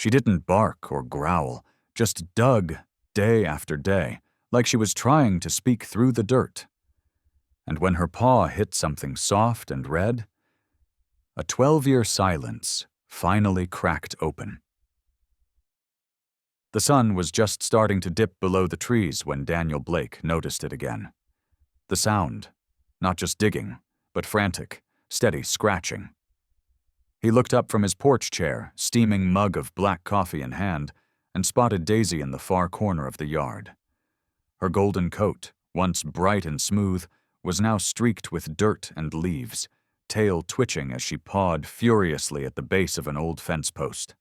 She didn't bark or growl, just dug day after day, like she was trying to speak through the dirt. And when her paw hit something soft and red, a 12-year silence finally cracked open. The sun was just starting to dip below the trees when Daniel Blake noticed it again. The sound, not just digging, but frantic, steady scratching. He looked up from his porch chair, steaming mug of black coffee in hand, and spotted Daisy in the far corner of the yard. Her golden coat, once bright and smooth, was now streaked with dirt and leaves, tail twitching as she pawed furiously at the base of an old fence post.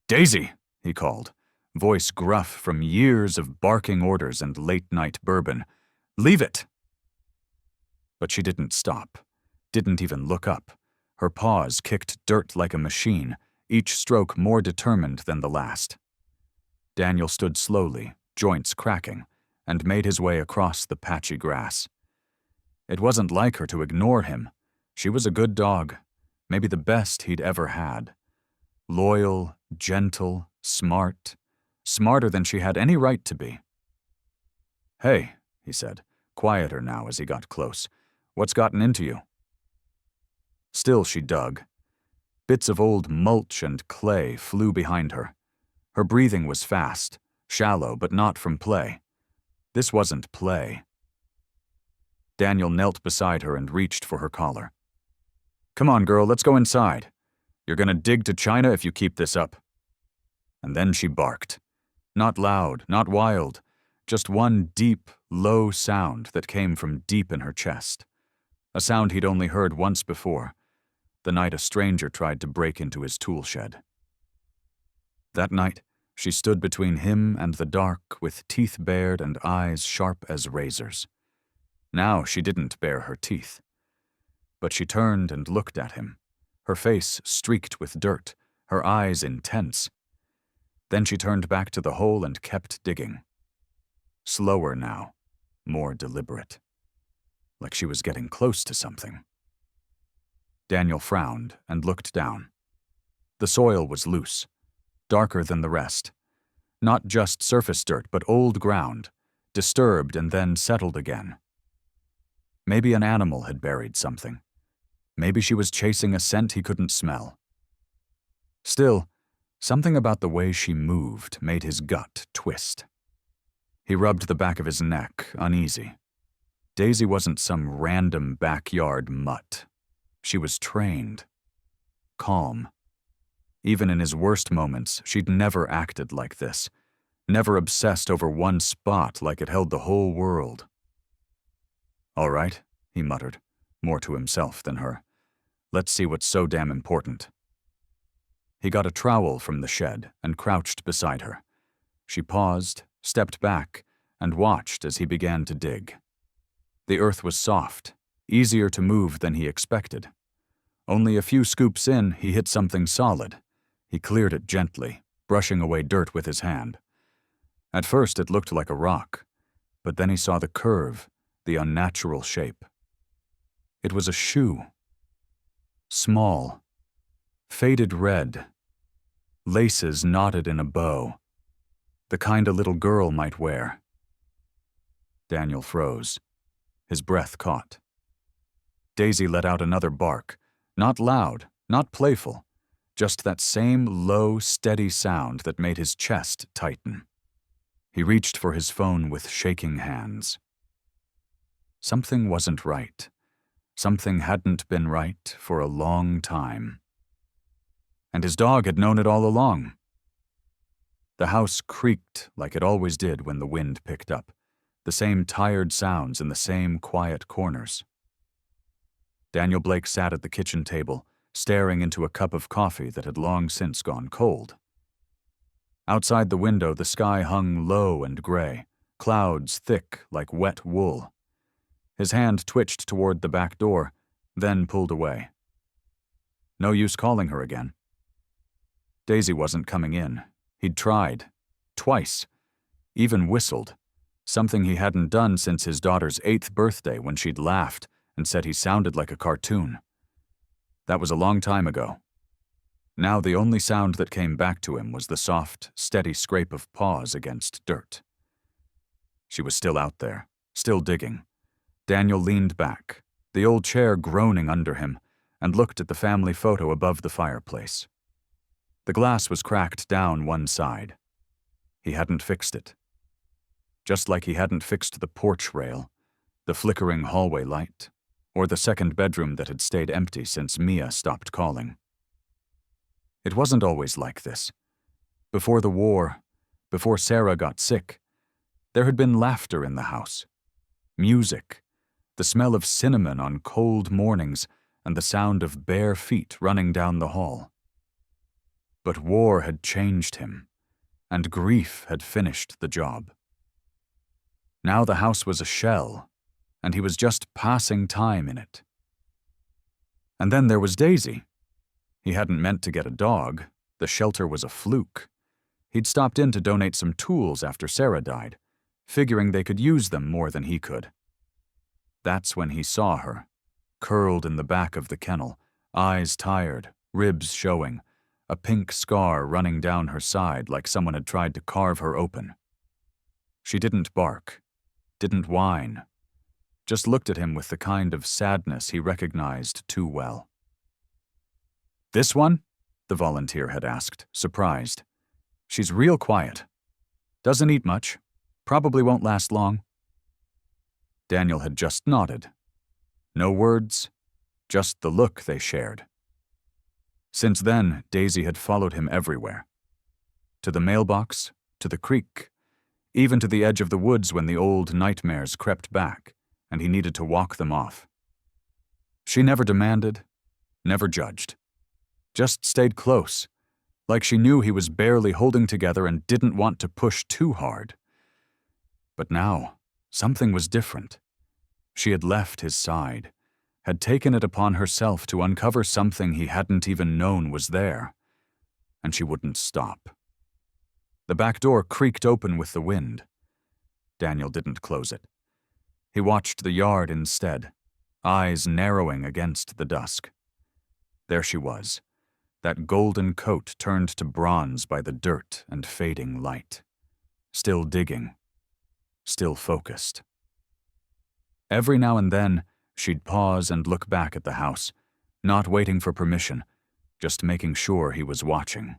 "Daisy!" he called, voice gruff from years of barking orders and late-night bourbon. "Leave it!" But she didn't stop, didn't even look up. Her paws kicked dirt like a machine, each stroke more determined than the last. Daniel stood slowly, joints cracking, and made his way across the patchy grass. It wasn't like her to ignore him. She was a good dog, maybe the best he'd ever had. Loyal, gentle, smart, smarter than she had any right to be. "Hey," he said, quieter now as he got close. "What's gotten into you?" Still she dug. Bits of old mulch and clay flew behind her. Her breathing was fast, shallow, but not from play. This wasn't play. Daniel knelt beside her and reached for her collar. "Come on, girl, let's go inside. You're gonna dig to China if you keep this up." And then she barked. Not loud, not wild, just one deep, low sound that came from deep in her chest. A sound he'd only heard once before, the night a stranger tried to break into his tool shed. That night, she stood between him and the dark with teeth bared and eyes sharp as razors. Now she didn't bare her teeth. But she turned and looked at him, her face streaked with dirt, her eyes intense. Then she turned back to the hole and kept digging. Slower now, more deliberate. Like she was getting close to something. Daniel frowned and looked down. The soil was loose, darker than the rest. Not just surface dirt, but old ground, disturbed and then settled again. Maybe an animal had buried something. Maybe she was chasing a scent he couldn't smell. Still, something about the way she moved made his gut twist. He rubbed the back of his neck, uneasy. Daisy wasn't some random backyard mutt. She was trained. Calm. Even in his worst moments, she'd never acted like this. Never obsessed over one spot like it held the whole world. "All right," he muttered, more to himself than her. "Let's see what's so damn important." He got a trowel from the shed and crouched beside her. She paused, stepped back, and watched as he began to dig. The earth was soft, easier to move than he expected. Only a few scoops in, he hit something solid. He cleared it gently, brushing away dirt with his hand. At first it looked like a rock, but then he saw the curve, the unnatural shape. It was a shoe. Small, faded red, laces knotted in a bow, the kind a little girl might wear. Daniel froze. His breath caught. Daisy let out another bark, not loud, not playful, just that same low, steady sound that made his chest tighten. He reached for his phone with shaking hands. Something wasn't right. Something hadn't been right for a long time. And his dog had known it all along. The house creaked like it always did when the wind picked up, the same tired sounds in the same quiet corners. Daniel Blake sat at the kitchen table, staring into a cup of coffee that had long since gone cold. Outside the window, the sky hung low and gray, clouds thick like wet wool. His hand twitched toward the back door, then pulled away. No use calling her again. Daisy wasn't coming in. He'd tried. Twice. Even whistled. Something he hadn't done since his daughter's 8th birthday when she'd laughed and said he sounded like a cartoon. That was a long time ago. Now the only sound that came back to him was the soft, steady scrape of paws against dirt. She was still out there, still digging. Daniel leaned back, the old chair groaning under him, and looked at the family photo above the fireplace. The glass was cracked down one side. He hadn't fixed it. Just like he hadn't fixed the porch rail, the flickering hallway light, or the second bedroom that had stayed empty since Mia stopped calling. It wasn't always like this. Before the war, before Sarah got sick, there had been laughter in the house, music, the smell of cinnamon on cold mornings, and the sound of bare feet running down the hall. But war had changed him, and grief had finished the job. Now the house was a shell, and he was just passing time in it. And then there was Daisy. He hadn't meant to get a dog. The shelter was a fluke. He'd stopped in to donate some tools after Sarah died, figuring they could use them more than he could. That's when he saw her, curled in the back of the kennel, eyes tired, ribs showing, a pink scar running down her side like someone had tried to carve her open. She didn't bark, didn't whine, just looked at him with the kind of sadness he recognized too well. "This one?" the volunteer had asked, surprised. "She's real quiet. Doesn't eat much. Probably won't last long." Daniel had just nodded. No words, just the look they shared. Since then, Daisy had followed him everywhere. To the mailbox, to the creek, even to the edge of the woods when the old nightmares crept back, and he needed to walk them off. She never demanded, never judged. Just stayed close, like she knew he was barely holding together and didn't want to push too hard. But now, something was different. She had left his side, had taken it upon herself to uncover something he hadn't even known was there, and she wouldn't stop. The back door creaked open with the wind. Daniel didn't close it. He watched the yard instead, eyes narrowing against the dusk. There she was, that golden coat turned to bronze by the dirt and fading light. Still digging, still focused. Every now and then, she'd pause and look back at the house, not waiting for permission, just making sure he was watching.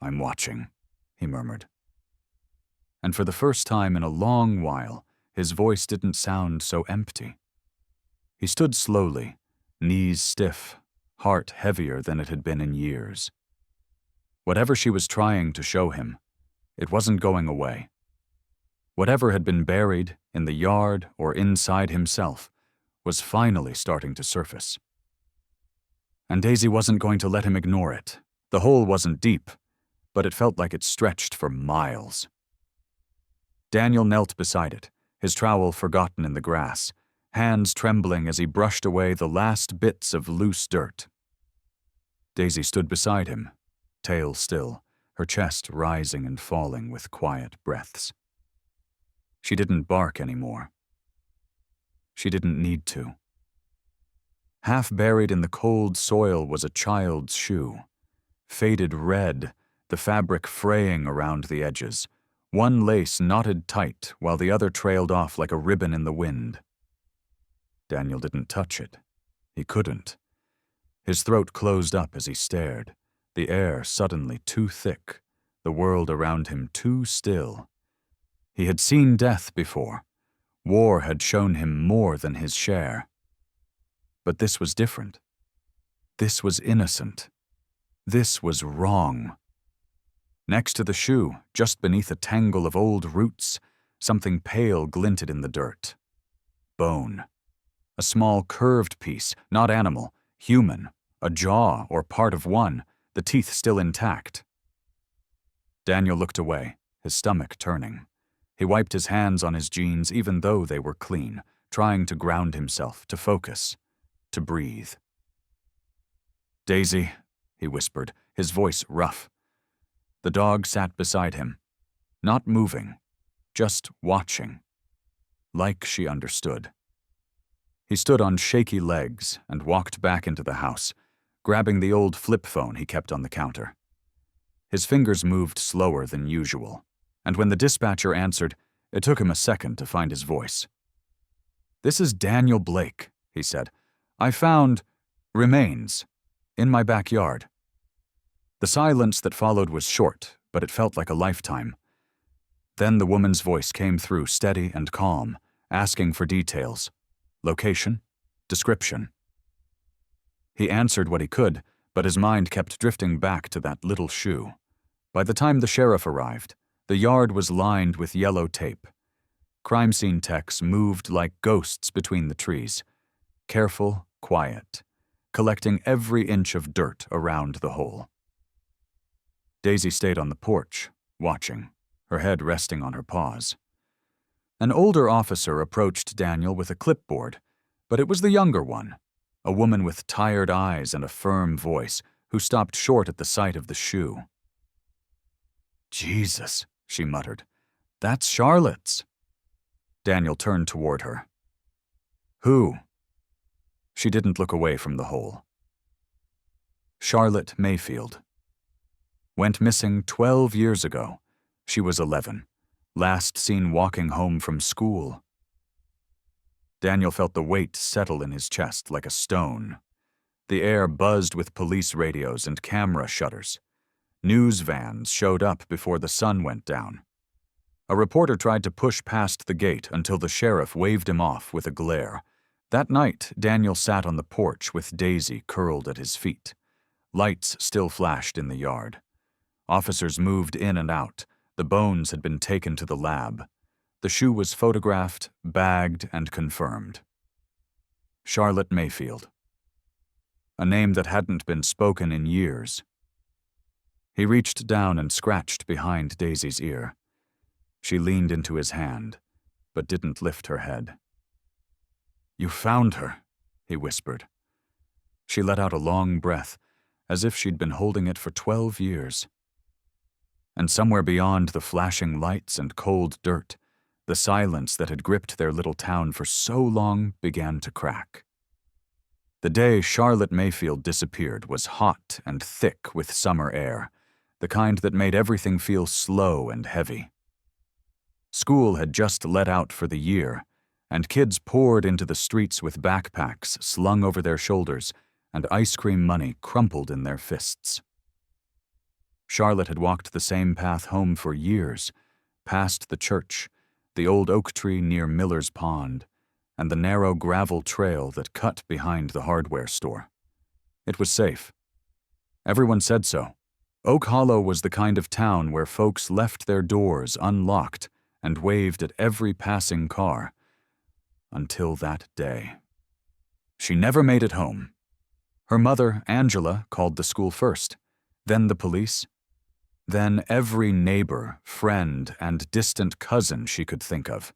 "I'm watching," he murmured. And for the first time in a long while, his voice didn't sound so empty. He stood slowly, knees stiff, heart heavier than it had been in years. Whatever she was trying to show him, it wasn't going away. Whatever had been buried in the yard or inside himself was finally starting to surface. And Daisy wasn't going to let him ignore it. The hole wasn't deep, but it felt like it stretched for miles. Daniel knelt beside it, his trowel forgotten in the grass, hands trembling as he brushed away the last bits of loose dirt. Daisy stood beside him, tail still, her chest rising and falling with quiet breaths. She didn't bark anymore. She didn't need to. Half buried in the cold soil was a child's shoe, faded red, the fabric fraying around the edges, one lace knotted tight while the other trailed off like a ribbon in the wind. Daniel didn't touch it. He couldn't. His throat closed up as he stared, the air suddenly too thick, the world around him too still. He had seen death before. War had shown him more than his share. But this was different. This was innocent. This was wrong. Next to the shoe, just beneath a tangle of old roots, something pale glinted in the dirt. Bone. A small curved piece, not animal, human, a jaw or part of one, the teeth still intact. Daniel looked away, his stomach turning. He wiped his hands on his jeans even though they were clean, trying to ground himself, to focus, to breathe. "Daisy," he whispered, his voice rough. The dog sat beside him, not moving, just watching, like she understood. He stood on shaky legs and walked back into the house, grabbing the old flip phone he kept on the counter. His fingers moved slower than usual, and when the dispatcher answered, it took him a second to find his voice. "This is Daniel Blake," he said. "I found remains in my backyard." The silence that followed was short, but it felt like a lifetime. Then the woman's voice came through, steady and calm, asking for details. Location? Description? He answered what he could, but his mind kept drifting back to that little shoe. By the time the sheriff arrived, the yard was lined with yellow tape. Crime scene techs moved like ghosts between the trees, careful, quiet, collecting every inch of dirt around the hole. Daisy stayed on the porch, watching, her head resting on her paws. An older officer approached Daniel with a clipboard, but it was the younger one, a woman with tired eyes and a firm voice, who stopped short at the sight of the shoe. "Jesus," she muttered. "That's Charlotte's." Daniel turned toward her. "Who?" She didn't look away from the hole. Charlotte Mayfield. Went missing 12 years ago. She was 11. Last seen walking home from school. Daniel felt the weight settle in his chest like a stone. The air buzzed with police radios and camera shutters. News vans showed up before the sun went down. A reporter tried to push past the gate until the sheriff waved him off with a glare. That night, Daniel sat on the porch with Daisy curled at his feet. Lights still flashed in the yard. Officers moved in and out. The bones had been taken to the lab. The shoe was photographed, bagged, and confirmed. Charlotte Mayfield. A name that hadn't been spoken in years. He reached down and scratched behind Daisy's ear. She leaned into his hand, but didn't lift her head. "You found her," he whispered. She let out a long breath, as if she'd been holding it for 12 years. And somewhere beyond the flashing lights and cold dirt, the silence that had gripped their little town for so long began to crack. The day Charlotte Mayfield disappeared was hot and thick with summer air, the kind that made everything feel slow and heavy. School had just let out for the year, and kids poured into the streets with backpacks slung over their shoulders and ice cream money crumpled in their fists. Charlotte had walked the same path home for years, past the church, the old oak tree near Miller's Pond, and the narrow gravel trail that cut behind the hardware store. It was safe. Everyone said so. Oak Hollow was the kind of town where folks left their doors unlocked and waved at every passing car. Until that day. She never made it home. Her mother, Angela, called the school first, then the police, then every neighbor, friend, and distant cousin she could think of.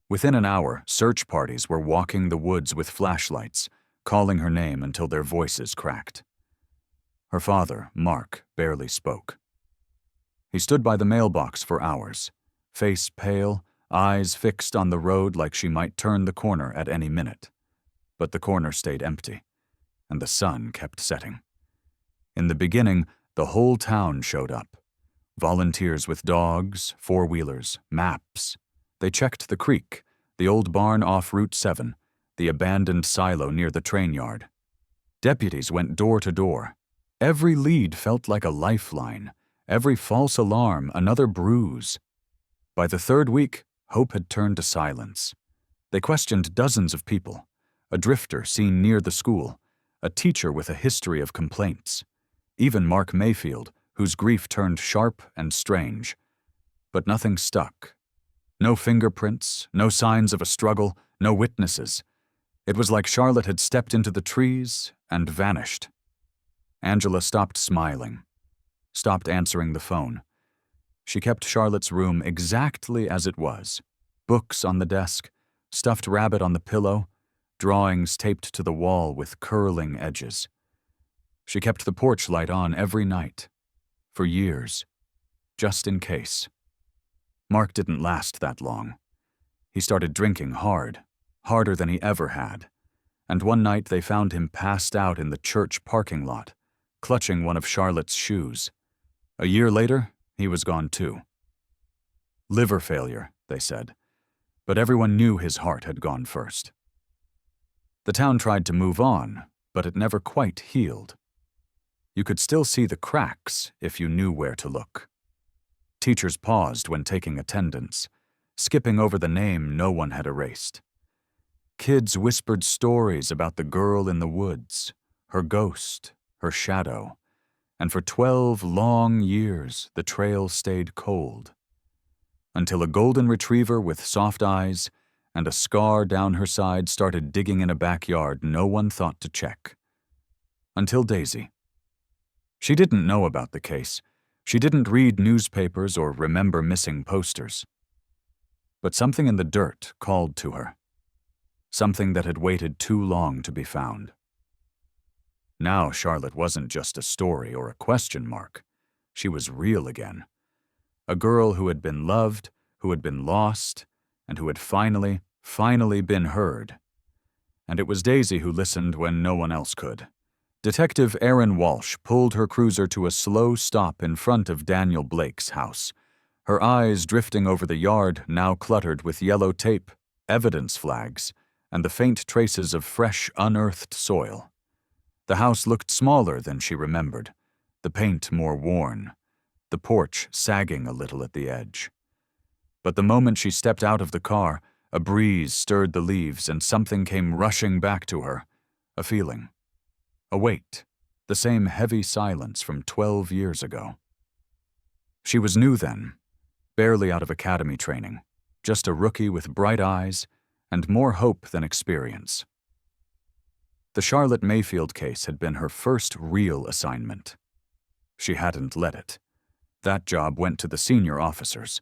Within an hour, search parties were walking the woods with flashlights, calling her name until their voices cracked. Her father, Mark, barely spoke. He stood by the mailbox for hours, face pale, eyes fixed on the road like she might turn the corner at any minute. But the corner stayed empty, and the sun kept setting. In the beginning, the whole town showed up. Volunteers with dogs, four-wheelers, maps. They checked the creek, the old barn off Route 7, the abandoned silo near the train yard. Deputies went door to door. Every lead felt like a lifeline, every false alarm another bruise. By the third week, hope had turned to silence. They questioned dozens of people, a drifter seen near the school, a teacher with a history of complaints, even Mark Mayfield, whose grief turned sharp and strange. But nothing stuck. No fingerprints, no signs of a struggle, no witnesses. It was like Charlotte had stepped into the trees and vanished. Angela stopped smiling, stopped answering the phone. She kept Charlotte's room exactly as it was. Books on the desk, stuffed rabbit on the pillow, drawings taped to the wall with curling edges. She kept the porch light on every night, for years, just in case. Mark didn't last that long. He started drinking hard, harder than he ever had, and one night they found him passed out in the church parking lot, clutching one of Charlotte's shoes. A year later, he was gone too. Liver failure, they said, but everyone knew his heart had gone first. The town tried to move on, but it never quite healed. You could still see the cracks if you knew where to look. Teachers paused when taking attendance, skipping over the name no one had erased. Kids whispered stories about the girl in the woods, her ghost, her shadow, and for 12 long years the trail stayed cold. Until a golden retriever with soft eyes and a scar down her side started digging in a backyard no one thought to check. Until Daisy. She didn't know about the case. She didn't read newspapers or remember missing posters. But something in the dirt called to her. Something that had waited too long to be found. Now Charlotte wasn't just a story or a question mark. She was real again. A girl who had been loved, who had been lost, and who had finally been heard. And it was Daisy who listened when no one else could. Detective Erin Walsh pulled her cruiser to a slow stop in front of Daniel Blake's house, her eyes drifting over the yard now cluttered with yellow tape, evidence flags, and the faint traces of fresh, unearthed soil. The house looked smaller than she remembered, the paint more worn, the porch sagging a little at the edge. But the moment she stepped out of the car, a breeze stirred the leaves and something came rushing back to her, a feeling. A weight, the same heavy silence from 12 years ago. She was new then, barely out of academy training, just a rookie with bright eyes and more hope than experience. The Charlotte Mayfield case had been her first real assignment. She hadn't let it. That job went to the senior officers,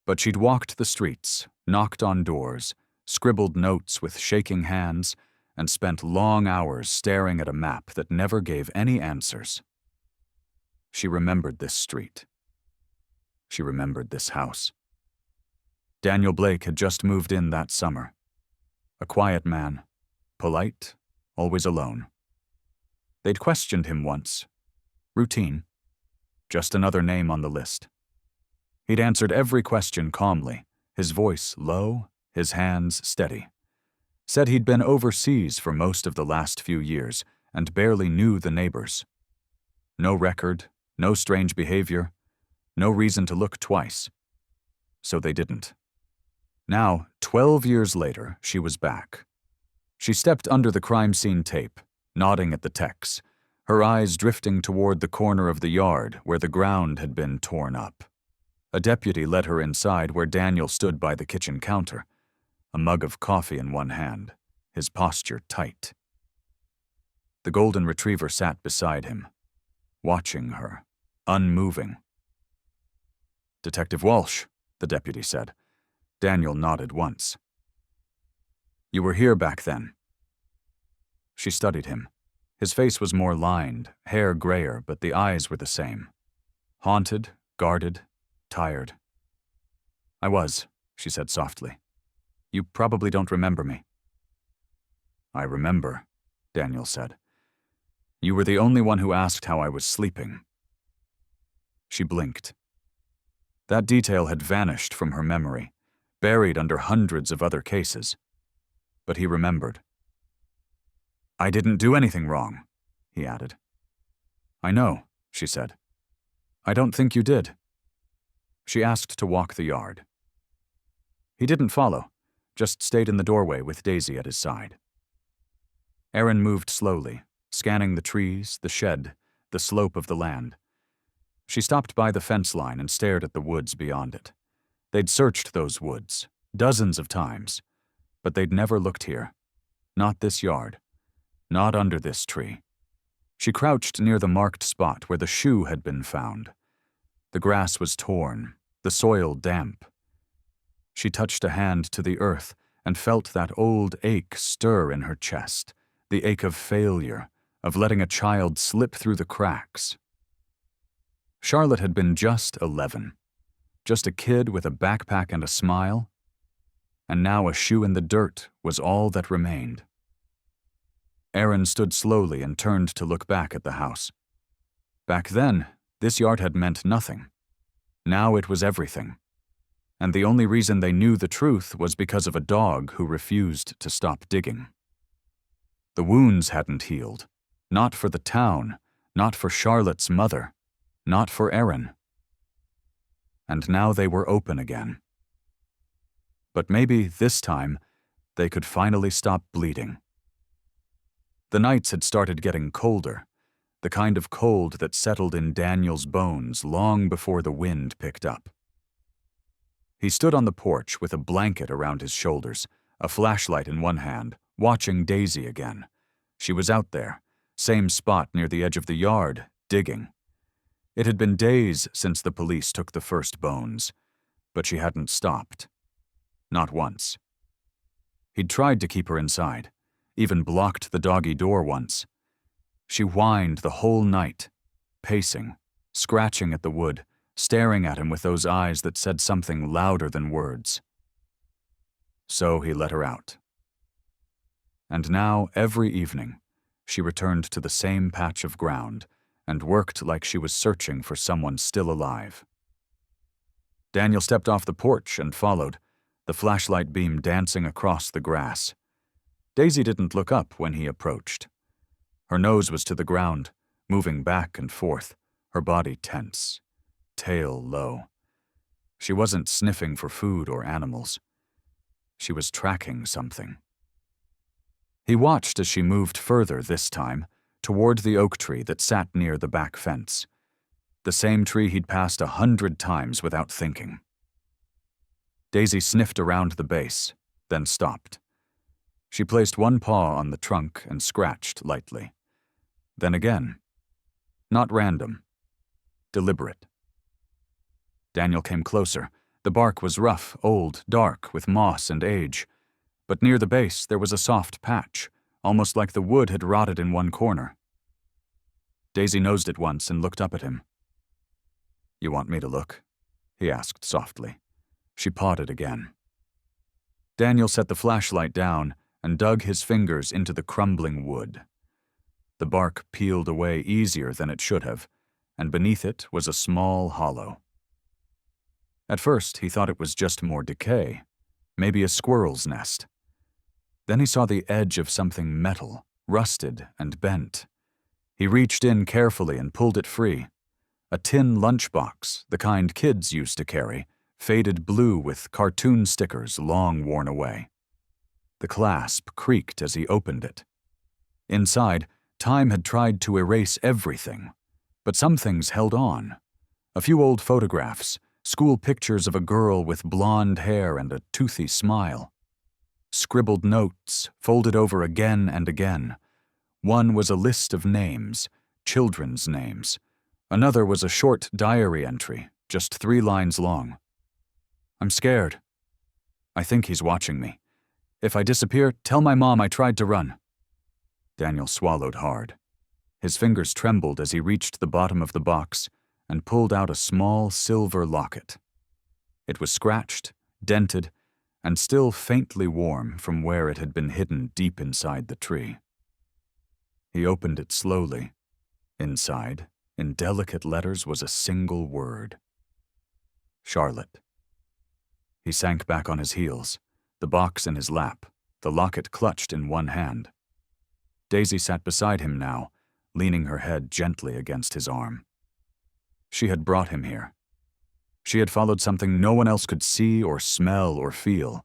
but she'd walked the streets, knocked on doors, scribbled notes with shaking hands, and spent long hours staring at a map that never gave any answers. She remembered this street. She remembered this house. Daniel Blake had just moved in that summer. A quiet man, polite, always alone. They'd questioned him once. Routine. Just another name on the list. He'd answered every question calmly, his voice low, his hands steady. Said he'd been overseas for most of the last few years and barely knew the neighbors. No record, no strange behavior, no reason to look twice. So they didn't. Now, 12 years later, she was back. She stepped under the crime scene tape, nodding at the techs, her eyes drifting toward the corner of the yard where the ground had been torn up. A deputy led her inside where Daniel stood by the kitchen counter, a mug of coffee in one hand, his posture tight. The golden retriever sat beside him, watching her, unmoving. "Detective Walsh," the deputy said. Daniel nodded once. "You were here back then." She studied him. His face was more lined, hair grayer, but the eyes were the same. Haunted, guarded, tired. "I was," she said softly. "You probably don't remember me." "I remember," Daniel said. "You were the only one who asked how I was sleeping." She blinked. That detail had vanished from her memory, buried under hundreds of other cases. But he remembered. "I didn't do anything wrong," he added. "I know," she said. "I don't think you did." She asked to walk the yard. He didn't follow, just stayed in the doorway with Daisy at his side. Erin moved slowly, scanning the trees, the shed, the slope of the land. She stopped by the fence line and stared at the woods beyond it. They'd searched those woods, dozens of times, but they'd never looked here. Not this yard. Not under this tree. She crouched near the marked spot where the shoe had been found. The grass was torn, the soil damp. She touched a hand to the earth and felt that old ache stir in her chest, the ache of failure, of letting a child slip through the cracks. Charlotte had been just 11, just a kid with a backpack and a smile, and now a shoe in the dirt was all that remained. Aaron stood slowly and turned to look back at the house. Back then, this yard had meant nothing. Now it was everything. And the only reason they knew the truth was because of a dog who refused to stop digging. The wounds hadn't healed. Not for the town, not for Charlotte's mother, not for Aaron. And now they were open again. But maybe this time, they could finally stop bleeding. The nights had started getting colder, the kind of cold that settled in Daniel's bones long before the wind picked up. He stood on the porch with a blanket around his shoulders, a flashlight in one hand, watching Daisy again. She was out there, same spot near the edge of the yard, digging. It had been days since the police took the first bones, but she hadn't stopped. Not once. He'd tried to keep her inside, even blocked the doggy door once. She whined the whole night, pacing, scratching at the wood, staring at him with those eyes that said something louder than words. So he let her out. And now, every evening, she returned to the same patch of ground and worked like she was searching for someone still alive. Daniel stepped off the porch and followed, the flashlight beam dancing across the grass. Daisy didn't look up when he approached. Her nose was to the ground, moving back and forth, her body tense, tail low. She wasn't sniffing for food or animals. She was tracking something. He watched as she moved further this time, toward the oak tree that sat near the back fence, the same tree he'd passed 100 times without thinking. Daisy sniffed around the base, then stopped. She placed one paw on the trunk and scratched lightly. Then again. Not random. Deliberate. Daniel came closer. The bark was rough, old, dark, with moss and age. But near the base there was a soft patch, almost like the wood had rotted in one corner. Daisy nosed it once and looked up at him. "You want me to look?" he asked softly. She pawed it again. Daniel set the flashlight down and dug his fingers into the crumbling wood. The bark peeled away easier than it should have, and beneath it was a small hollow. At first, he thought it was just more decay, maybe a squirrel's nest. Then he saw the edge of something metal, rusted and bent. He reached in carefully and pulled it free. A tin lunchbox, the kind kids used to carry, faded blue with cartoon stickers long worn away. The clasp creaked as he opened it. Inside, time had tried to erase everything, but some things held on. A few old photographs, school pictures of a girl with blonde hair and a toothy smile. Scribbled notes, folded over again and again. One was a list of names, children's names. Another was a short diary entry, just 3 lines long. "I'm scared. I think he's watching me. If I disappear, tell my mom I tried to run." Daniel swallowed hard. His fingers trembled as he reached the bottom of the box and pulled out a small silver locket. It was scratched, dented, and still faintly warm from where it had been hidden deep inside the tree. He opened it slowly. Inside, in delicate letters, was a single word. Charlotte. He sank back on his heels, the box in his lap, the locket clutched in one hand. Daisy sat beside him now, leaning her head gently against his arm. She had brought him here. She had followed something no one else could see or smell or feel,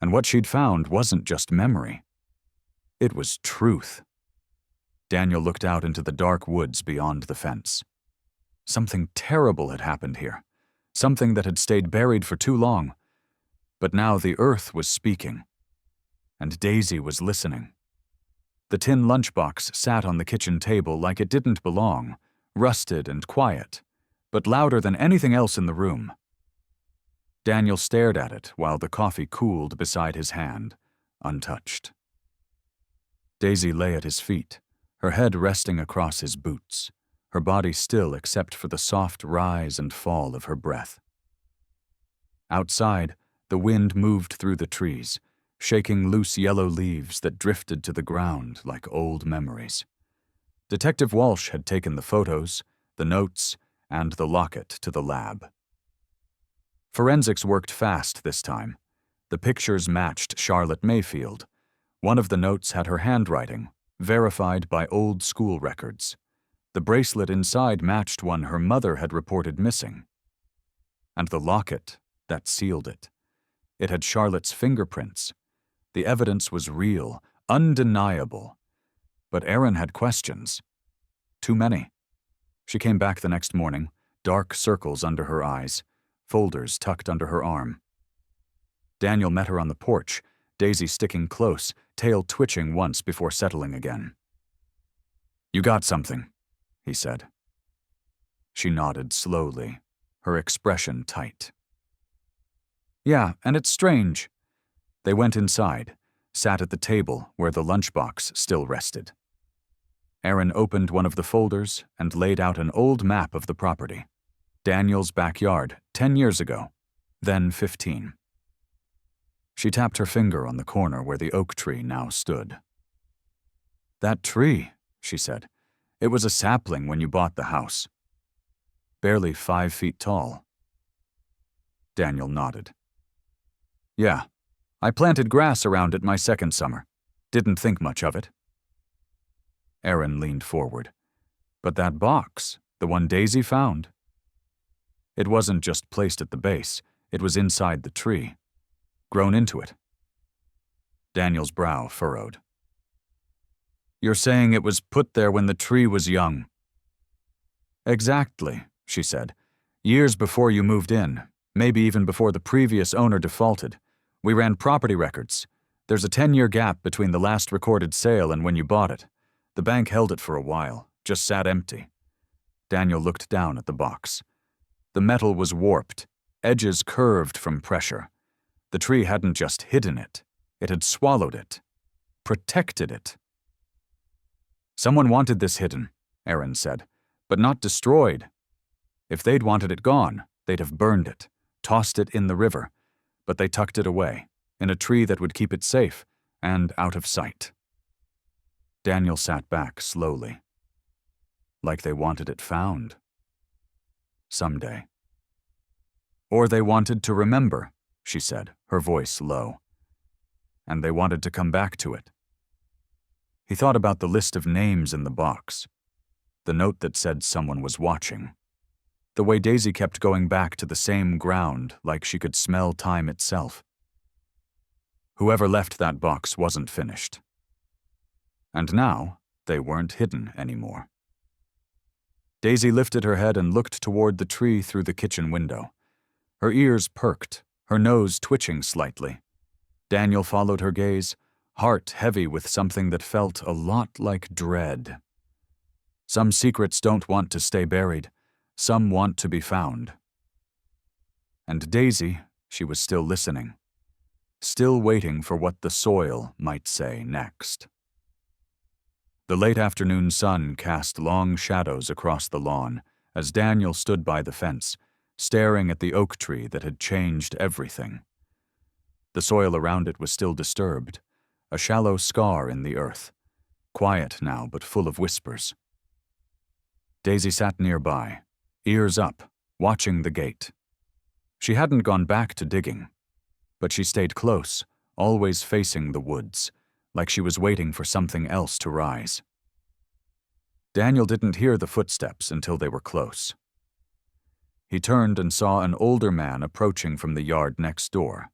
and what she'd found wasn't just memory. It was truth. Daniel looked out into the dark woods beyond the fence. Something terrible had happened here, something that had stayed buried for too long. But now the earth was speaking, and Daisy was listening. The tin lunchbox sat on the kitchen table like it didn't belong, rusted and quiet, but louder than anything else in the room. Daniel stared at it while the coffee cooled beside his hand, untouched. Daisy lay at his feet, her head resting across his boots, her body still except for the soft rise and fall of her breath. Outside, the wind moved through the trees, shaking loose yellow leaves that drifted to the ground like old memories. Detective Walsh had taken the photos, the notes, and the locket to the lab. Forensics worked fast this time. The pictures matched Charlotte Mayfield. One of the notes had her handwriting, verified by old school records. The bracelet inside matched one her mother had reported missing. And the locket that sealed it. It had Charlotte's fingerprints. The evidence was real, undeniable. But Erin had questions. Too many. She came back the next morning, dark circles under her eyes, folders tucked under her arm. Daniel met her on the porch, Daisy sticking close, tail twitching once before settling again. "You got something," he said. She nodded slowly, her expression tight. "Yeah, and it's strange." They went inside, sat at the table where the lunchbox still rested. Erin opened one of the folders and laid out an old map of the property. Daniel's backyard, 10 years ago, then 15. She tapped her finger on the corner where the oak tree now stood. "That tree," she said. "It was a sapling when you bought the house. Barely 5 feet tall." Daniel nodded. "Yeah, I planted grass around it my second summer. Didn't think much of it." Erin leaned forward. "But that box, the one Daisy found?" It wasn't just placed at the base, it was inside the tree. Grown into it. Daniel's brow furrowed. "You're saying it was put there when the tree was young?" "Exactly," she said. "Years before you moved in, maybe even before the previous owner defaulted. We ran property records. There's a 10-year gap between the last recorded sale and when you bought it. The bank held it for a while, just sat empty." Daniel looked down at the box. The metal was warped, edges curved from pressure. The tree hadn't just hidden it, it had swallowed it, protected it. "Someone wanted this hidden," Erin said, "but not destroyed. If they'd wanted it gone, they'd have burned it, tossed it in the river, but they tucked it away, in a tree that would keep it safe and out of sight." Daniel sat back slowly. Like they wanted it found. Someday. "Or they wanted to remember," she said, her voice low. "And they wanted to come back to it." He thought about the list of names in the box, the note that said someone was watching, the way Daisy kept going back to the same ground like she could smell time itself. Whoever left that box wasn't finished. And now, they weren't hidden anymore. Daisy lifted her head and looked toward the tree through the kitchen window. Her ears perked, her nose twitching slightly. Daniel followed her gaze, heart heavy with something that felt a lot like dread. Some secrets don't want to stay buried. Some want to be found. And Daisy, she was still listening, still waiting for what the soil might say next. The late afternoon sun cast long shadows across the lawn as Daniel stood by the fence, staring at the oak tree that had changed everything. The soil around it was still disturbed, a shallow scar in the earth, quiet now but full of whispers. Daisy sat nearby, ears up, watching the gate. She hadn't gone back to digging, but she stayed close, always facing the woods, like she was waiting for something else to rise. Daniel didn't hear the footsteps until they were close. He turned and saw an older man approaching from the yard next door,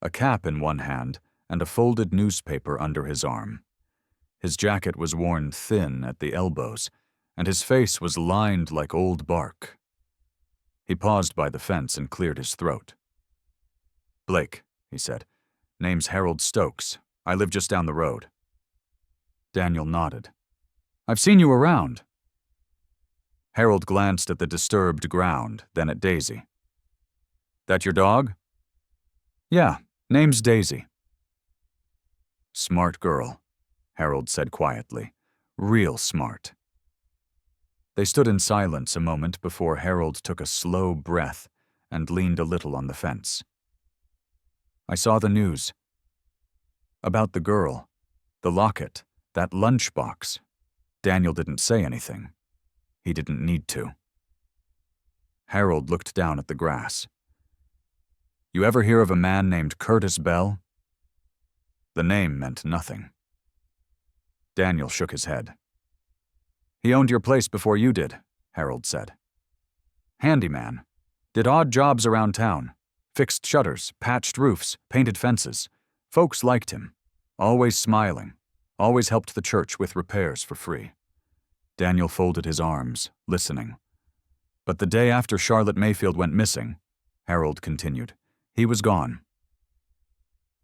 a cap in one hand and a folded newspaper under his arm. His jacket was worn thin at the elbows, and his face was lined like old bark. He paused by the fence and cleared his throat. "Blake," he said. "Name's Harold Stokes. I live just down the road." Daniel nodded. "I've seen you around." Harold glanced at the disturbed ground, then at Daisy. "That your dog?" "Yeah, name's Daisy." "Smart girl," Harold said quietly. "Real smart." They stood in silence a moment before Harold took a slow breath and leaned a little on the fence. "I saw the news." About the girl, the locket, that lunchbox. Daniel didn't say anything. He didn't need to. Harold looked down at the grass. You ever hear of a man named Curtis Bell? The name meant nothing. Daniel shook his head. He owned your place before you did, Harold said. Handyman. Did odd jobs around town. Fixed shutters, patched roofs, painted fences. Folks liked him. Always smiling. Always helped the church with repairs for free. Daniel folded his arms, listening. But the day after Charlotte Mayfield went missing, Harold continued, he was gone.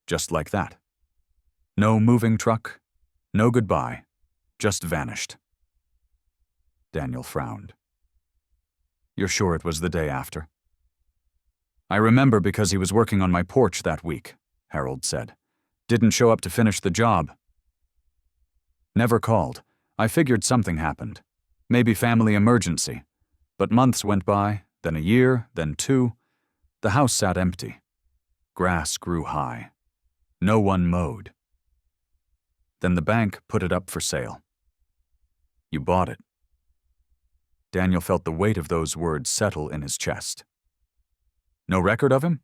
Just like that. No moving truck, no goodbye, just vanished. Daniel frowned. You're sure it was the day after? I remember because he was working on my porch that week, Harold said. Didn't show up to finish the job. Never called. I figured something happened. Maybe family emergency. But months went by, then a year, then 2. The house sat empty. Grass grew high. No one mowed. Then the bank put it up for sale. You bought it. Daniel felt the weight of those words settle in his chest. No record of him?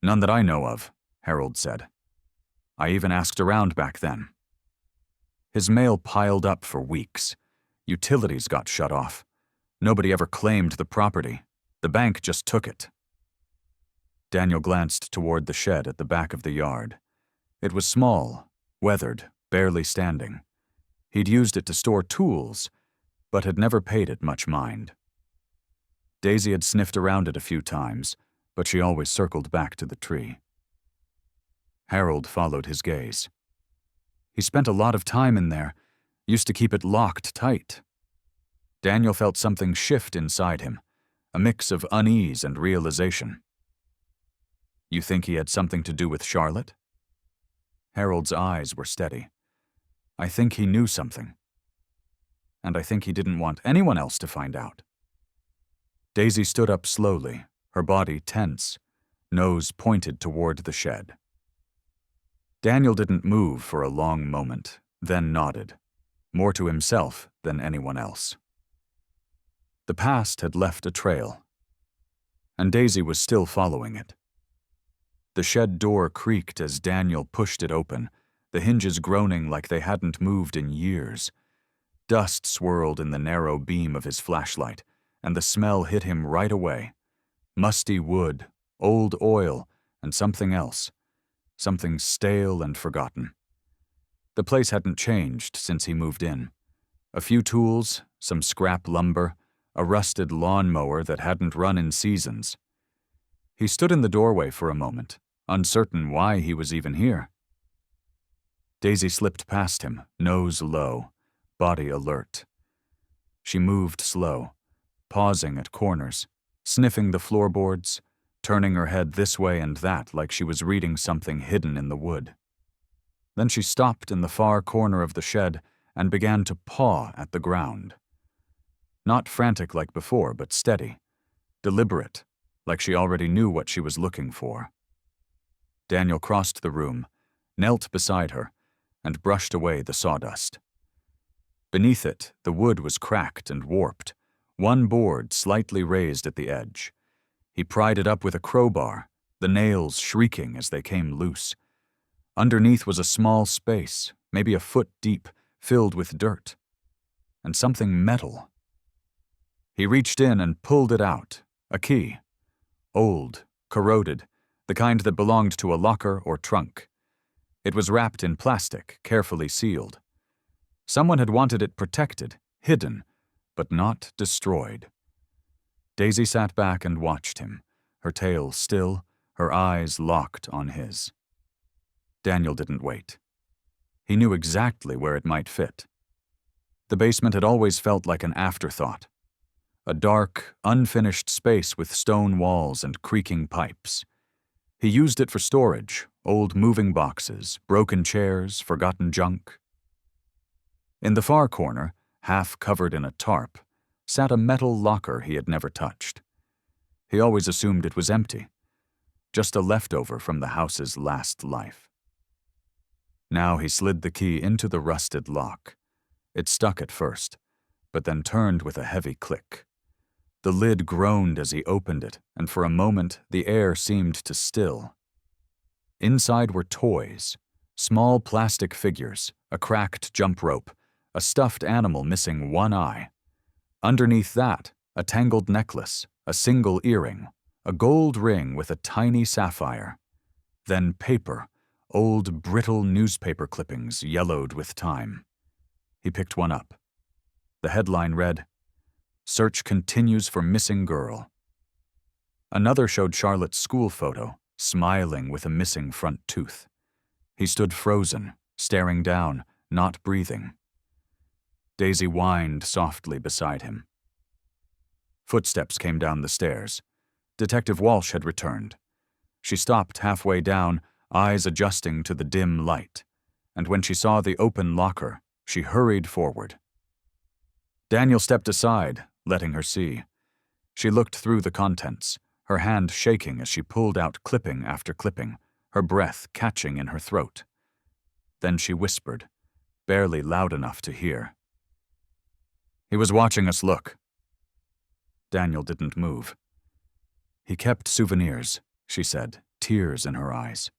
None that I know of, Harold said. I even asked around back then. His mail piled up for weeks. Utilities got shut off. Nobody ever claimed the property. The bank just took it. Daniel glanced toward the shed at the back of the yard. It was small, weathered, barely standing. He'd used it to store tools, but had never paid it much mind. Daisy had sniffed around it a few times, but she always circled back to the tree. Harold followed his gaze. He spent a lot of time in there, used to keep it locked tight. Daniel felt something shift inside him, a mix of unease and realization. You think he had something to do with Charlotte? Harold's eyes were steady. I think he knew something. And I think he didn't want anyone else to find out. Daisy stood up slowly, her body tense, nose pointed toward the shed. Daniel didn't move for a long moment, then nodded, more to himself than anyone else. The past had left a trail, and Daisy was still following it. The shed door creaked as Daniel pushed it open, the hinges groaning like they hadn't moved in years. Dust swirled in the narrow beam of his flashlight, and the smell hit him right away. Musty wood, old oil, and something else. Something stale and forgotten. The place hadn't changed since he moved in. A few tools, some scrap lumber, a rusted lawnmower that hadn't run in seasons. He stood in the doorway for a moment, uncertain why he was even here. Daisy slipped past him, nose low, body alert. She moved slow, pausing at corners, sniffing the floorboards, turning her head this way and that like she was reading something hidden in the wood. Then she stopped in the far corner of the shed and began to paw at the ground. Not frantic like before, but steady, deliberate, like she already knew what she was looking for. Daniel crossed the room, knelt beside her, and brushed away the sawdust. Beneath it, the wood was cracked and warped, one board slightly raised at the edge. He pried it up with a crowbar, the nails shrieking as they came loose. Underneath was a small space, maybe a foot deep, filled with dirt. And something metal. He reached in and pulled it out, a key. Old, corroded, the kind that belonged to a locker or trunk. It was wrapped in plastic, carefully sealed. Someone had wanted it protected, hidden, but not destroyed. Daisy sat back and watched him, her tail still, her eyes locked on his. Daniel didn't wait. He knew exactly where it might fit. The basement had always felt like an afterthought. A dark, unfinished space with stone walls and creaking pipes. He used it for storage, old moving boxes, broken chairs, forgotten junk. In the far corner, half covered in a tarp, sat a metal locker he had never touched. He always assumed it was empty, just a leftover from the house's last life. Now he slid the key into the rusted lock. It stuck at first, but then turned with a heavy click. The lid groaned as he opened it, and for a moment the air seemed to still. Inside were toys, small plastic figures, a cracked jump rope, a stuffed animal missing one eye. Underneath that, a tangled necklace, a single earring, a gold ring with a tiny sapphire. Then paper, old brittle newspaper clippings yellowed with time. He picked one up. The headline read, "Search continues for missing girl." Another showed Charlotte's school photo, smiling with a missing front tooth. He stood frozen, staring down, not breathing. Daisy whined softly beside him. Footsteps came down the stairs. Detective Walsh had returned. She stopped halfway down, eyes adjusting to the dim light, and when she saw the open locker, she hurried forward. Daniel stepped aside, letting her see. She looked through the contents, her hand shaking as she pulled out clipping after clipping, her breath catching in her throat. Then she whispered, barely loud enough to hear. "He was watching us look." Daniel didn't move. "He kept souvenirs," she said, tears in her eyes.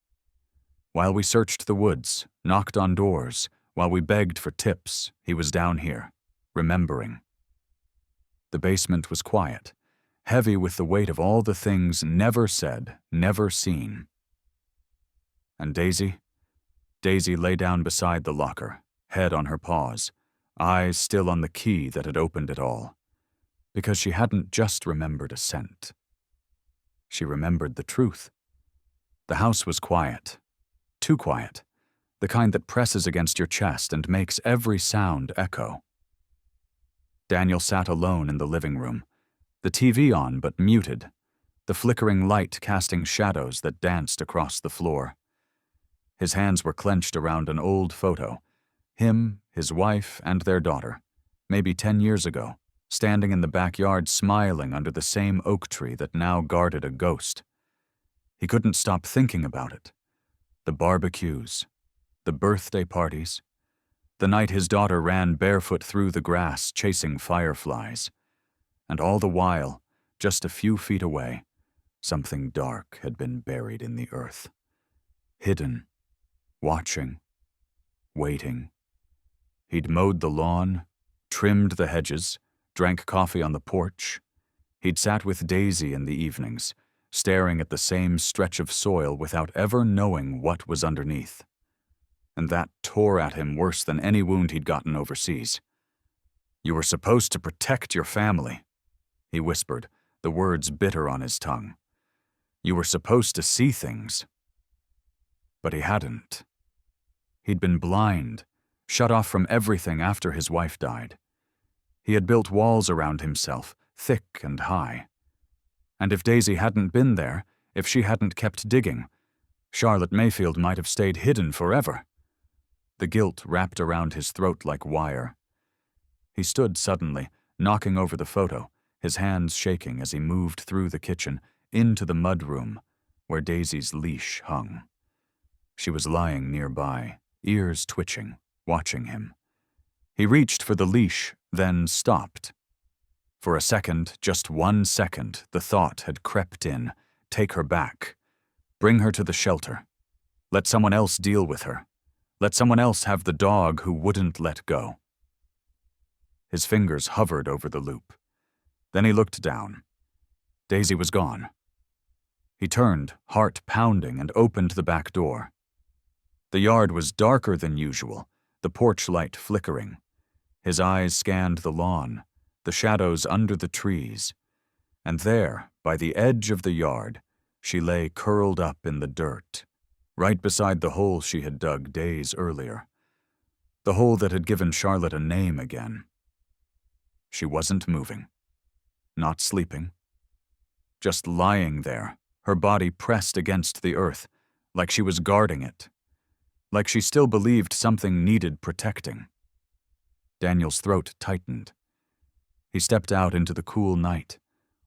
"While we searched the woods, knocked on doors, while we begged for tips, he was down here, remembering." The basement was quiet, heavy with the weight of all the things never said, never seen. And Daisy? Daisy lay down beside the locker, head on her paws, eyes still on the key that had opened it all. Because she hadn't just remembered a scent. She remembered the truth. The house was quiet. Too quiet. The kind that presses against your chest and makes every sound echo. Daniel sat alone in the living room, the TV on but muted, the flickering light casting shadows that danced across the floor. His hands were clenched around an old photo, him, his wife, and their daughter, maybe 10 years ago, standing in the backyard smiling under the same oak tree that now guarded a ghost. He couldn't stop thinking about it. The barbecues, the birthday parties, the night his daughter ran barefoot through the grass chasing fireflies. And all the while, just a few feet away, something dark had been buried in the earth. Hidden, watching, waiting. He'd mowed the lawn, trimmed the hedges, drank coffee on the porch. He'd sat with Daisy in the evenings, staring at the same stretch of soil without ever knowing what was underneath. And that tore at him worse than any wound he'd gotten overseas. "You were supposed to protect your family," he whispered, the words bitter on his tongue. "You were supposed to see things." But he hadn't. He'd been blind, shut off from everything after his wife died. He had built walls around himself, thick and high. And if Daisy hadn't been there, if she hadn't kept digging, Charlotte Mayfield might have stayed hidden forever. The guilt wrapped around his throat like wire. He stood suddenly, knocking over the photo, his hands shaking as he moved through the kitchen, into the mudroom, where Daisy's leash hung. She was lying nearby, ears twitching, watching him. He reached for the leash, then stopped. For a second, just 1 second, the thought had crept in, take her back. Bring her to the shelter. Let someone else deal with her. Let someone else have the dog who wouldn't let go. His fingers hovered over the loop. Then he looked down. Daisy was gone. He turned, heart pounding, and opened the back door. The yard was darker than usual, the porch light flickering. His eyes scanned the lawn, the shadows under the trees. And there, by the edge of the yard, she lay curled up in the dirt, right beside the hole she had dug days earlier. The hole that had given Charlotte a name again. She wasn't moving. Not sleeping. Just lying there, her body pressed against the earth, like she was guarding it. Like she still believed something needed protecting. Daniel's throat tightened. He stepped out into the cool night,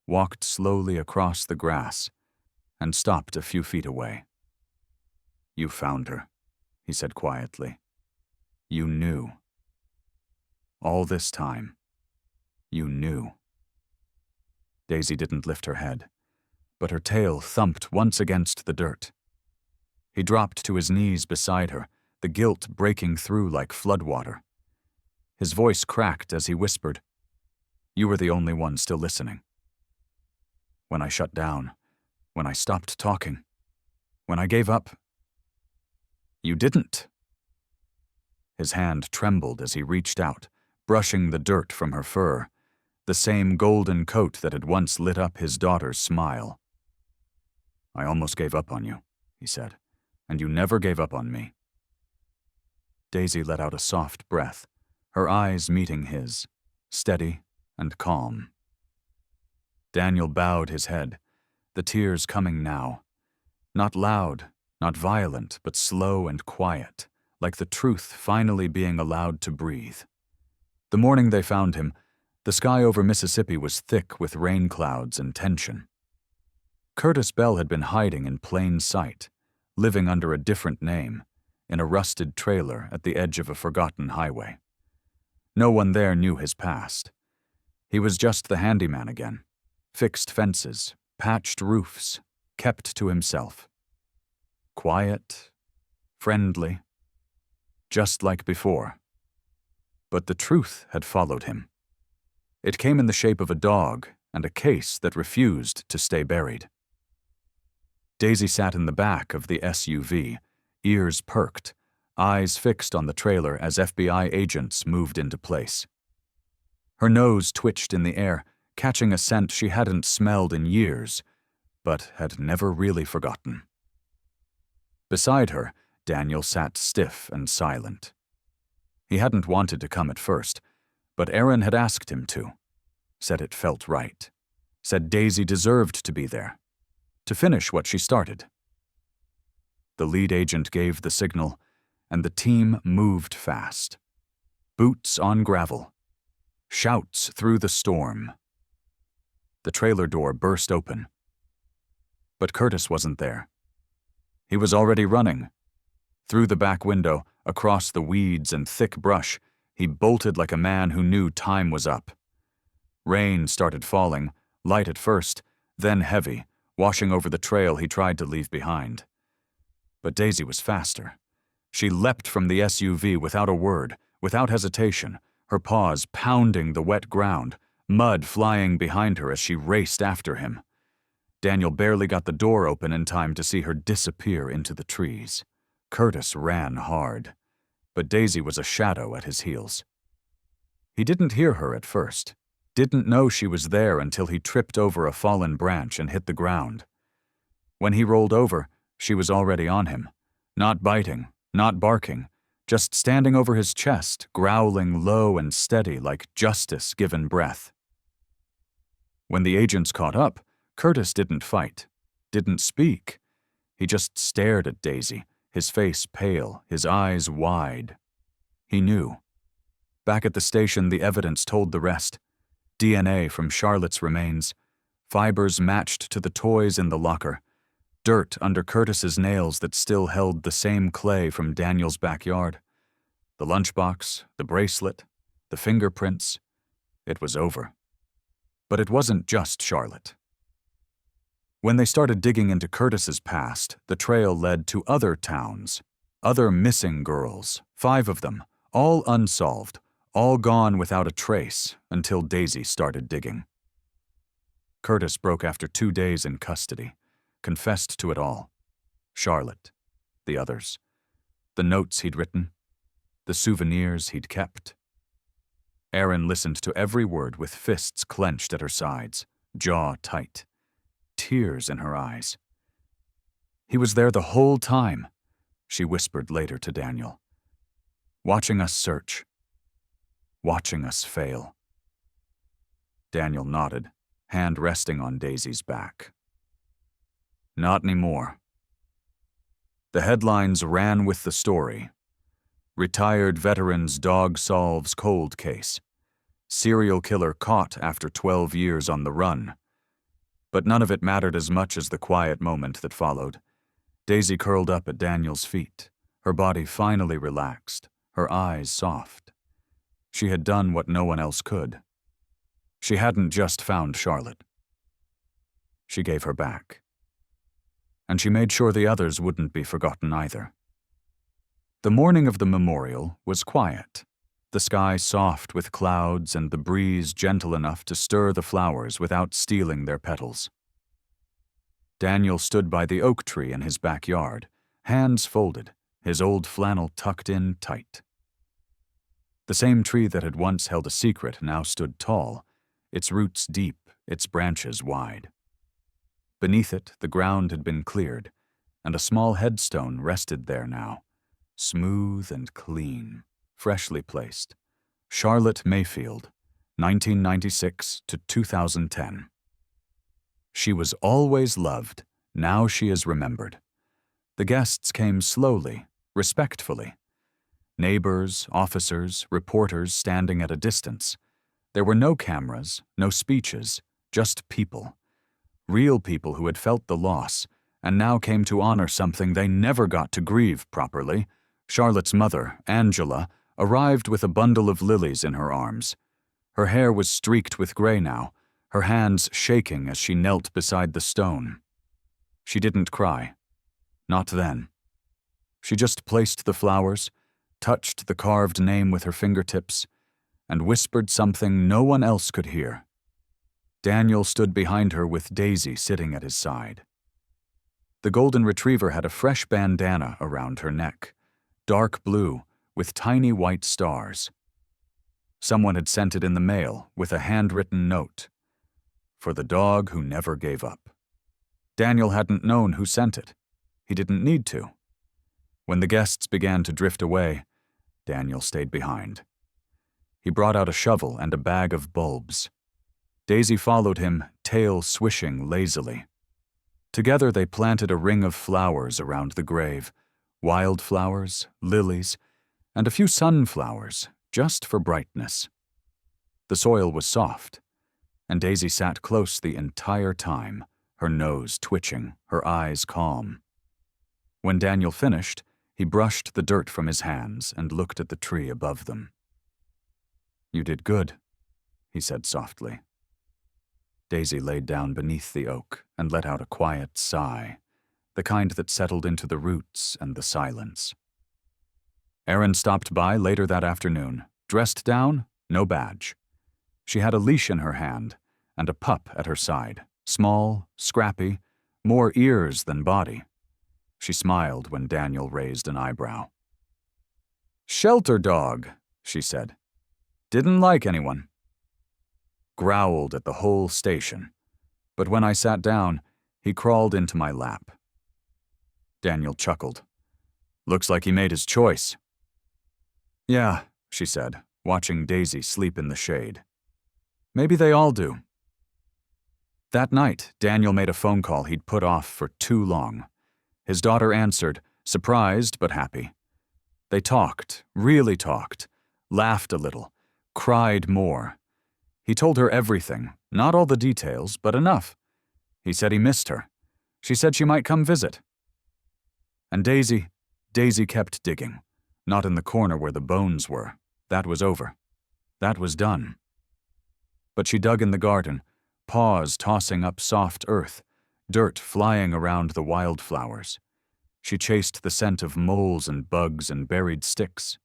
walked slowly across the grass, and stopped a few feet away. "You found her," he said quietly. You knew. All this time, you knew. Daisy didn't lift her head, but her tail thumped once against the dirt. He dropped to his knees beside her, the guilt breaking through like floodwater. His voice cracked as he whispered, You were the only one still listening. When I shut down, when I stopped talking, when I gave up, you didn't. His hand trembled as he reached out, brushing the dirt from her fur, the same golden coat that had once lit up his daughter's smile. I almost gave up on you, he said, and you never gave up on me. Daisy let out a soft breath, her eyes meeting his, steady and calm. Daniel bowed his head, the tears coming now. Not loud, not violent, but slow and quiet, like the truth finally being allowed to breathe. The morning they found him, the sky over Mississippi was thick with rain clouds and tension. Curtis Bell had been hiding in plain sight, living under a different name, in a rusted trailer at the edge of a forgotten highway. No one there knew his past. He was just the handyman again. Fixed fences, patched roofs, kept to himself. Quiet, friendly, just like before. But the truth had followed him. It came in the shape of a dog and a case that refused to stay buried. Daisy sat in the back of the SUV, ears perked, eyes fixed on the trailer as FBI agents moved into place. Her nose twitched in the air, catching a scent she hadn't smelled in years, but had never really forgotten. Beside her, Daniel sat stiff and silent. He hadn't wanted to come at first, but Aaron had asked him to, said it felt right, said Daisy deserved to be there, to finish what she started. The lead agent gave the signal, and the team moved fast. Boots on gravel. Shouts through the storm. The trailer door burst open. But Curtis wasn't there. He was already running. Through the back window, across the weeds and thick brush, he bolted like a man who knew time was up. Rain started falling, light at first, then heavy, washing over the trail he tried to leave behind. But Daisy was faster. She leapt from the SUV without a word, without hesitation, her paws pounding the wet ground, mud flying behind her as she raced after him. Daniel barely got the door open in time to see her disappear into the trees. Curtis ran hard, but Daisy was a shadow at his heels. He didn't hear her at first, didn't know she was there until he tripped over a fallen branch and hit the ground. When he rolled over, she was already on him, not biting, not barking, just standing over his chest, growling low and steady like justice given breath. When the agents caught up, Curtis didn't fight, didn't speak. He just stared at Daisy, his face pale, his eyes wide. He knew. Back at the station, the evidence told the rest. DNA from Charlotte's remains, fibers matched to the toys in the locker, dirt under Curtis's nails that still held the same clay from Daniel's backyard. The lunchbox, the bracelet, the fingerprints. It was over. But it wasn't just Charlotte. When they started digging into Curtis's past, the trail led to other towns, other missing girls, 5 of them, all unsolved, all gone without a trace until Daisy started digging. Curtis broke after 2 days in custody, confessed to it all. Charlotte, the others, the notes he'd written, the souvenirs he'd kept. Aaron listened to every word with fists clenched at her sides, jaw tight, tears in her eyes. He was there the whole time, she whispered later to Daniel. Watching us search. Watching us fail. Daniel nodded, hand resting on Daisy's back. Not anymore. The headlines ran with the story. Retired veteran's dog solves cold case. Serial killer caught after 12 years on the run. But none of it mattered as much as the quiet moment that followed. Daisy curled up at Daniel's feet, Her body finally relaxed, her eyes soft. She had done what no one else could. She hadn't just found Charlotte. She gave her back. And she made sure the others wouldn't be forgotten either. The morning of the memorial was quiet, the sky soft with clouds and the breeze gentle enough to stir the flowers without stealing their petals. Daniel stood by the oak tree in his backyard, hands folded, his old flannel tucked in tight. The same tree that had once held a secret now stood tall, its roots deep, its branches wide. Beneath it, the ground had been cleared, and a small headstone rested there now, smooth and clean, freshly placed. Charlotte Mayfield, 1996 to 2010. She was always loved, now she is remembered. The guests came slowly, respectfully. Neighbors, officers, reporters standing at a distance. There were no cameras, no speeches, just people. Real people who had felt the loss, and now came to honor something they never got to grieve properly. Charlotte's mother, Angela, arrived with a bundle of lilies in her arms. Her hair was streaked with gray now, her hands shaking as she knelt beside the stone. She didn't cry. Not then. She just placed the flowers, touched the carved name with her fingertips, and whispered something no one else could hear. Daniel stood behind her with Daisy sitting at his side. The golden retriever had a fresh bandana around her neck, dark blue with tiny white stars. Someone had sent it in the mail with a handwritten note. For the dog who never gave up. Daniel hadn't known who sent it. He didn't need to. When the guests began to drift away, Daniel stayed behind. He brought out a shovel and a bag of bulbs. Daisy followed him, tail swishing lazily. Together they planted a ring of flowers around the grave, wildflowers, lilies, and a few sunflowers, just for brightness. The soil was soft, and Daisy sat close the entire time, her nose twitching, her eyes calm. When Daniel finished, he brushed the dirt from his hands and looked at the tree above them. "You did good," he said softly. Daisy laid down beneath the oak and let out a quiet sigh, the kind that settled into the roots and the silence. Erin stopped by later that afternoon, dressed down, no badge. She had a leash in her hand and a pup at her side, small, scrappy, more ears than body. She smiled when Daniel raised an eyebrow. "Shelter dog," she said. "Didn't like anyone." Growled at the whole station, but when I sat down, he crawled into my lap. Daniel chuckled. "Looks like he made his choice." "Yeah," she said, watching Daisy sleep in the shade. "Maybe they all do." That night, Daniel made a phone call he'd put off for too long. His daughter answered, surprised but happy. They talked, really talked, laughed a little, cried more. He told her everything, not all the details, but enough. He said he missed her. She said she might come visit. And Daisy kept digging, not in the corner where the bones were. That was over. That was done. But she dug in the garden, paws tossing up soft earth, dirt flying around the wildflowers. She chased the scent of moles and bugs and buried sticks.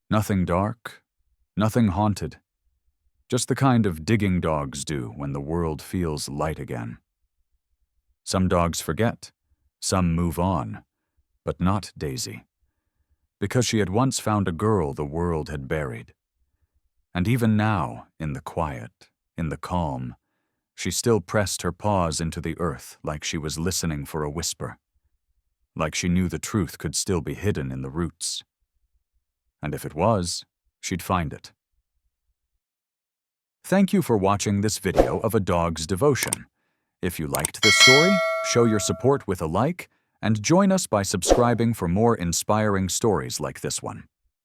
Nothing dark, nothing haunted. Just the kind of digging dogs do when the world feels light again. Some dogs forget, some move on, but not Daisy. Because she had once found a girl the world had buried. And even now, in the quiet, in the calm, she still pressed her paws into the earth like she was listening for a whisper, like she knew the truth could still be hidden in the roots. And if it was, she'd find it. Thank you for watching this video of a dog's devotion. If you liked this story, show your support with a like, and join us by subscribing for more inspiring stories like this one.